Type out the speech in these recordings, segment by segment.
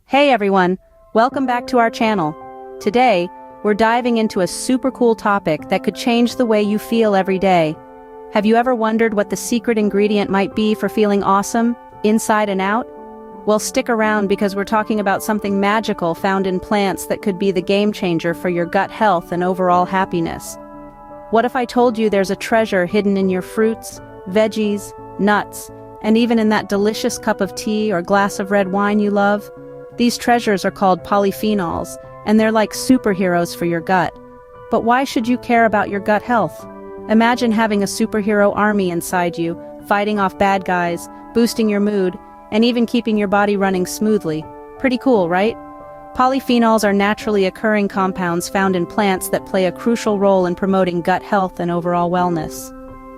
Hey everyone, welcome back to our channel. Today, we're diving into a super cool topic that could change the way you feel every day. Have you ever wondered what the secret ingredient might be for feeling awesome, inside and out? Well, stick around because we're talking about something magical found in plants that could be the game changer for your gut health and overall happiness. What if I told you there's a treasure hidden in your fruits, veggies, nuts, and even in that delicious cup of tea or glass of red wine you love? These treasures are called polyphenols, and they're like superheroes for your gut. But why should you care about your gut health? Imagine having a superhero army inside you, fighting off bad guys, boosting your mood, and even keeping your body running smoothly. Pretty cool, right? Polyphenols are naturally occurring compounds found in plants that play a crucial role in promoting gut health and overall wellness.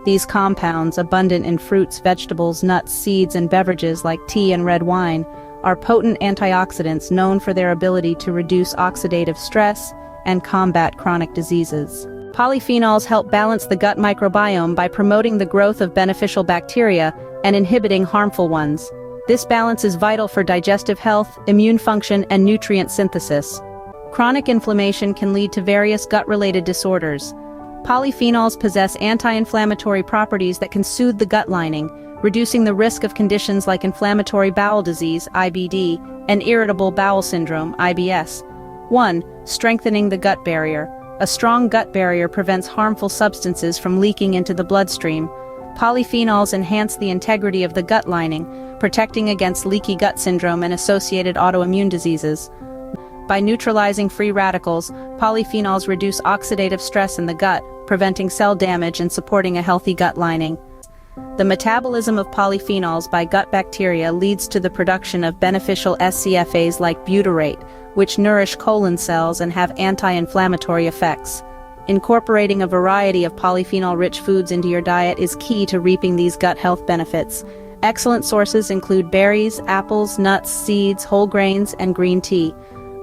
These compounds, abundant in fruits, vegetables, nuts, seeds, and beverages like tea and red wine, are potent antioxidants known for their ability to reduce oxidative stress and combat chronic diseases. Polyphenols help balance the gut microbiome by promoting the growth of beneficial bacteria and inhibiting harmful ones. This balance is vital for digestive health, immune function, and nutrient synthesis. Chronic inflammation can lead to various gut-related disorders. Polyphenols possess anti-inflammatory properties that can soothe the gut lining, reducing the risk of conditions like inflammatory bowel disease, IBD, and irritable bowel syndrome, IBS. 1. Strengthening the gut barrier. A strong gut barrier prevents harmful substances from leaking into the bloodstream. Polyphenols enhance the integrity of the gut lining, protecting against leaky gut syndrome and associated autoimmune diseases. By neutralizing free radicals, polyphenols reduce oxidative stress in the gut, preventing cell damage and supporting a healthy gut lining. The metabolism of polyphenols by gut bacteria leads to the production of beneficial SCFAs like butyrate, which nourish colon cells and have anti-inflammatory effects. Incorporating a variety of polyphenol-rich foods into your diet is key to reaping these gut health benefits. Excellent sources include berries, apples, nuts, seeds, whole grains, and green tea.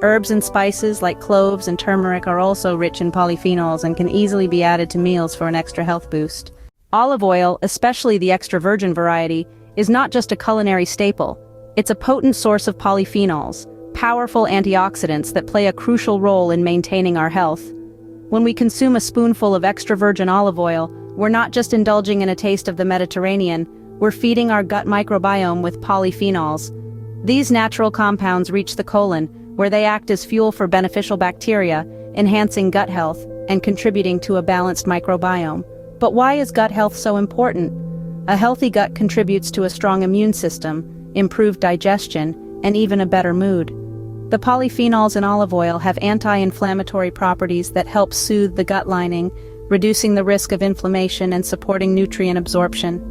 Herbs and spices like cloves and turmeric are also rich in polyphenols and can easily be added to meals for an extra health boost. Olive oil, especially the extra virgin variety, is not just a culinary staple. It's a potent source of polyphenols, powerful antioxidants that play a crucial role in maintaining our health. When we consume a spoonful of extra virgin olive oil, we're not just indulging in a taste of the Mediterranean, we're feeding our gut microbiome with polyphenols. These natural compounds reach the colon, where they act as fuel for beneficial bacteria, enhancing gut health and contributing to a balanced microbiome. But why is gut health so important? A healthy gut contributes to a strong immune system, improved digestion, and even a better mood. The polyphenols in olive oil have anti-inflammatory properties that help soothe the gut lining, reducing the risk of inflammation and supporting nutrient absorption.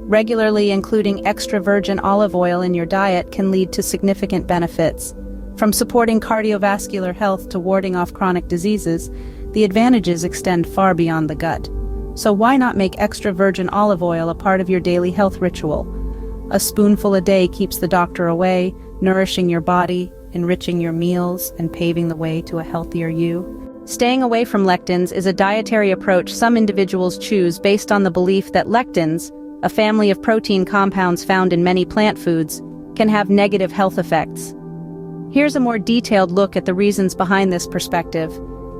Regularly including extra virgin olive oil in your diet can lead to significant benefits. From supporting cardiovascular health to warding off chronic diseases, the advantages extend far beyond the gut. So why not make extra virgin olive oil a part of your daily health ritual? A spoonful a day keeps the doctor away, nourishing your body, enriching your meals, and paving the way to a healthier you. Staying away from lectins is a dietary approach some individuals choose based on the belief that lectins, a family of protein compounds found in many plant foods, can have negative health effects. Here's a more detailed look at the reasons behind this perspective.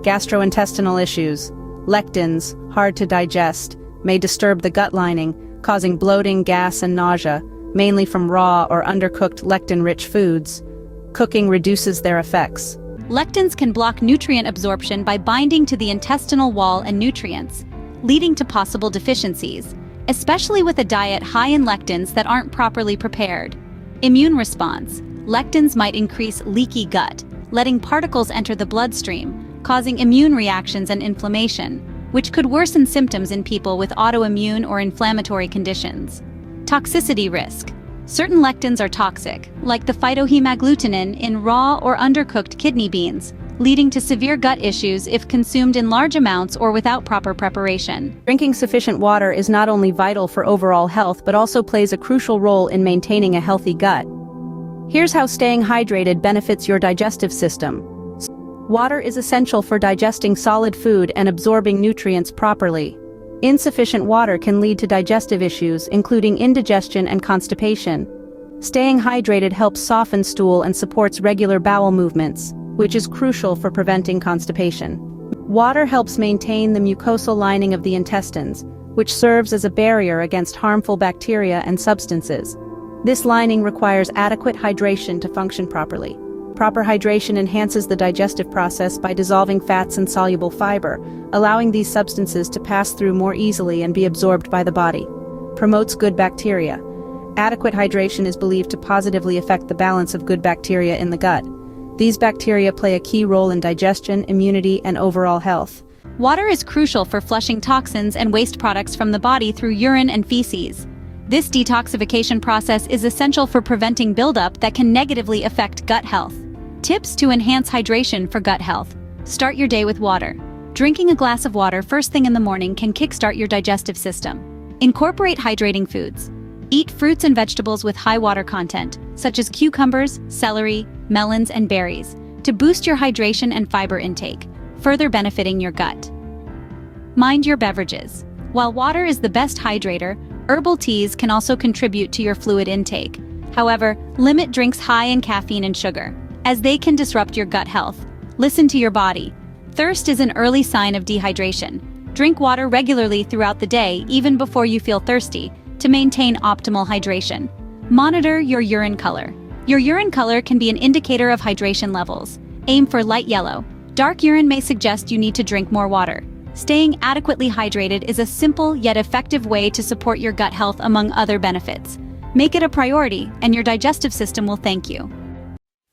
Gastrointestinal issues. Lectins, hard to digest, may disturb the gut lining, causing bloating, gas, and nausea, mainly from raw or undercooked lectin-rich foods. Cooking reduces their effects. Lectins can block nutrient absorption by binding to the intestinal wall and nutrients, leading to possible deficiencies, especially with a diet high in lectins that aren't properly prepared. Immune response. Lectins might increase leaky gut, letting particles enter the bloodstream, causing immune reactions and inflammation, which could worsen symptoms in people with autoimmune or inflammatory conditions. Toxicity risk. Certain lectins are toxic, like the phytohemagglutinin in raw or undercooked kidney beans, leading to severe gut issues if consumed in large amounts or without proper preparation. Drinking sufficient water is not only vital for overall health but also plays a crucial role in maintaining a healthy gut. Here's how staying hydrated benefits your digestive system. Water is essential for digesting solid food and absorbing nutrients properly. Insufficient water can lead to digestive issues, including indigestion and constipation. Staying hydrated helps soften stool and supports regular bowel movements, which is crucial for preventing constipation. Water helps maintain the mucosal lining of the intestines, which serves as a barrier against harmful bacteria and substances. This lining requires adequate hydration to function properly. Proper hydration enhances the digestive process by dissolving fats and soluble fiber, allowing these substances to pass through more easily and be absorbed by the body. Promotes good bacteria. Adequate hydration is believed to positively affect the balance of good bacteria in the gut. These bacteria play a key role in digestion, immunity, and overall health. Water is crucial for flushing toxins and waste products from the body through urine and feces. This detoxification process is essential for preventing buildup that can negatively affect gut health. Tips to enhance hydration for gut health. Start your day with water. Drinking a glass of water first thing in the morning can kickstart your digestive system. Incorporate hydrating foods. Eat fruits and vegetables with high water content, such as cucumbers, celery, melons, and berries, to boost your hydration and fiber intake, further benefiting your gut. Mind your beverages. While water is the best hydrator, herbal teas can also contribute to your fluid intake. However, limit drinks high in caffeine and sugar, as they can disrupt your gut health. Listen to your body. Thirst is an early sign of dehydration. Drink water regularly throughout the day, even before you feel thirsty, to maintain optimal hydration. Monitor your urine color. Your urine color can be an indicator of hydration levels. Aim for light yellow. Dark urine may suggest you need to drink more water. Staying adequately hydrated is a simple yet effective way to support your gut health, among other benefits. Make it a priority, and your digestive system will thank you.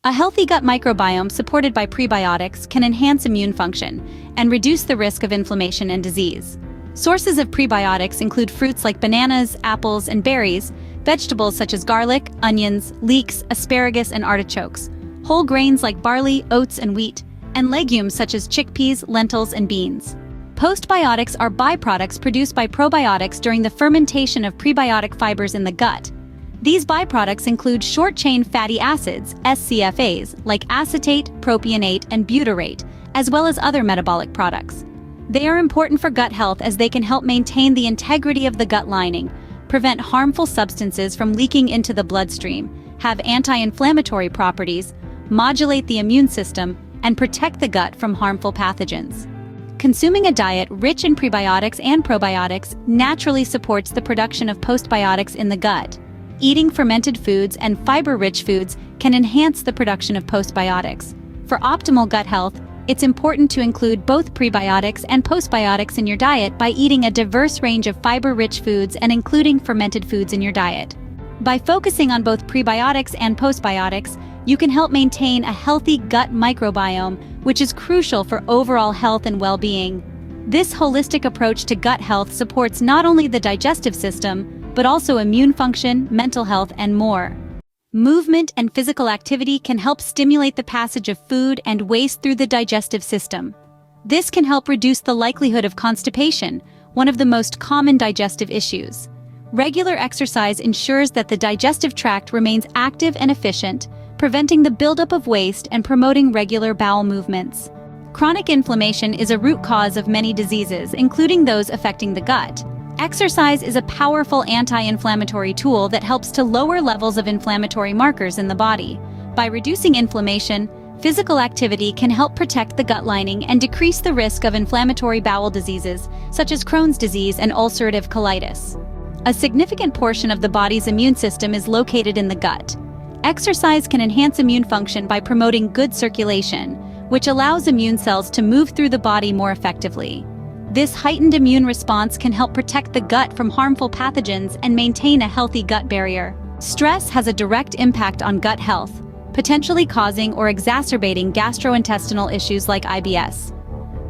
A healthy gut microbiome supported by prebiotics can enhance immune function and reduce the risk of inflammation and disease. Sources of prebiotics include fruits like bananas, apples, and berries, vegetables such as garlic, onions, leeks, asparagus, and artichokes, whole grains like barley, oats, and wheat, and legumes such as chickpeas, lentils, and beans. Postbiotics are byproducts produced by probiotics during the fermentation of prebiotic fibers in the gut. These byproducts include short-chain fatty acids, SCFAs, like acetate, propionate, and butyrate, as well as other metabolic products. They are important for gut health as they can help maintain the integrity of the gut lining, prevent harmful substances from leaking into the bloodstream, have anti-inflammatory properties, modulate the immune system, and protect the gut from harmful pathogens. Consuming a diet rich in prebiotics and probiotics naturally supports the production of postbiotics in the gut. Eating fermented foods and fiber-rich foods can enhance the production of postbiotics. For optimal gut health, it's important to include both prebiotics and postbiotics in your diet by eating a diverse range of fiber-rich foods and including fermented foods in your diet. By focusing on both prebiotics and postbiotics, you can help maintain a healthy gut microbiome, which is crucial for overall health and well-being. This holistic approach to gut health supports not only the digestive system, but also immune function, mental health, and more. Movement and physical activity can help stimulate the passage of food and waste through the digestive system. This can help reduce the likelihood of constipation, one of the most common digestive issues. Regular exercise ensures that the digestive tract remains active and efficient, preventing the buildup of waste and promoting regular bowel movements. Chronic inflammation is a root cause of many diseases, including those affecting the gut. Exercise is a powerful anti-inflammatory tool that helps to lower levels of inflammatory markers in the body. By reducing inflammation, physical activity can help protect the gut lining and decrease the risk of inflammatory bowel diseases, such as Crohn's disease and ulcerative colitis. A significant portion of the body's immune system is located in the gut. Exercise can enhance immune function by promoting good circulation, which allows immune cells to move through the body more effectively. This heightened immune response can help protect the gut from harmful pathogens and maintain a healthy gut barrier. Stress has a direct impact on gut health, potentially causing or exacerbating gastrointestinal issues like IBS.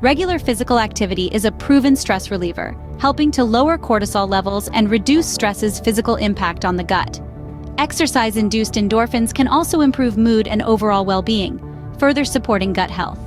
Regular physical activity is a proven stress reliever, helping to lower cortisol levels and reduce stress's physical impact on the gut. Exercise-induced endorphins can also improve mood and overall well-being, further supporting gut health.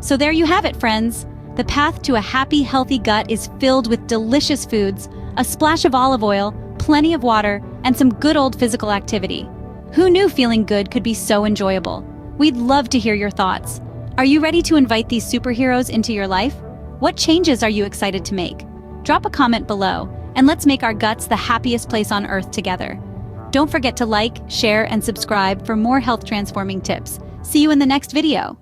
So there you have it, friends. The path to a happy, healthy gut is filled with delicious foods, a splash of olive oil, plenty of water, and some good old physical activity. Who knew feeling good could be so enjoyable? We'd love to hear your thoughts. Are you ready to invite these superheroes into your life? What changes are you excited to make? Drop a comment below, and let's make our guts the happiest place on earth together. Don't forget to like, share, and subscribe for more health transforming tips. See you in the next video.